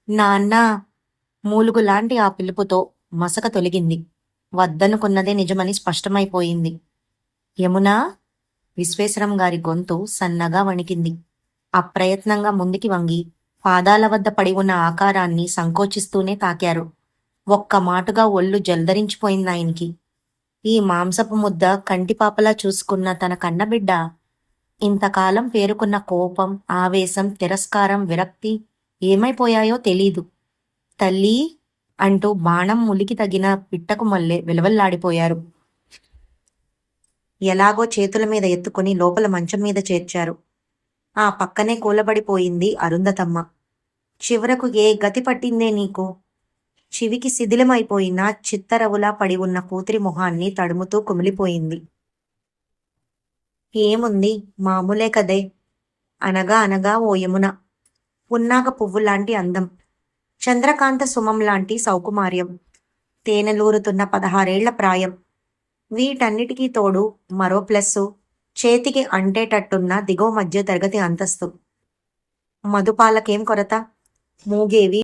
నాన్నా! మూలుగులాంటి ఆ పిలుపుతో మసక తొలగింది. వద్దనుకున్నదే నిజమని స్పష్టమైపోయింది. యమునా! విశ్వేశ్వరం గారి గొంతు సన్నగా వణికింది. అప్రయత్నంగా ముందుకి వంగి, పాదాల వద్ద పడి ఉన్న ఆకారాన్ని సంకోచిస్తూనే తాకారు. ఒక్క మాటుగా ఒళ్ళు జల్దరించిపోయిందాయనికి. ఈ మాంసపు ముద్ద కంటిపాపలా చూసుకున్న తన కన్నబిడ్డ ఇంతకాలం పేరుకున్న కోపం, ఆవేశం, తిరస్కారం, విరక్తి ఏమైపోయాయో తెలీదు. తల్లీ! అంటూ బాణం ములికి తగిన పిట్టకు మల్లె విలవల్లాడిపోయారు. ఎలాగో చేతుల మీద ఎత్తుకుని లోపల మంచం మీద చేర్చారు. ఆ పక్కనే కూలబడిపోయింది అరుంధతమ్మ. చివరకు ఏ గతి పట్టిందే నీకు? చివికి శిథిలమైపోయిన చిత్తరవులా పడి ఉన్న కూతురి మొహాన్ని తడుముతూ కుమిలిపోయింది. ఏముంది, మామూలే కదే అనగా అనగా ఓ యమున. పున్నాగ పువ్వులాంటి అందం, చంద్రకాంత సుమం లాంటి సౌకుమార్యం, తేనెలూరుతున్న 16 ప్రాయం. వీటన్నిటికీ తోడు మరో ప్లస్సు, చేతికి అంటేటట్టున్న దిగువ మధ్య తరగతి అంతస్తు. మధుపాలకేం కొరత? మూగేవి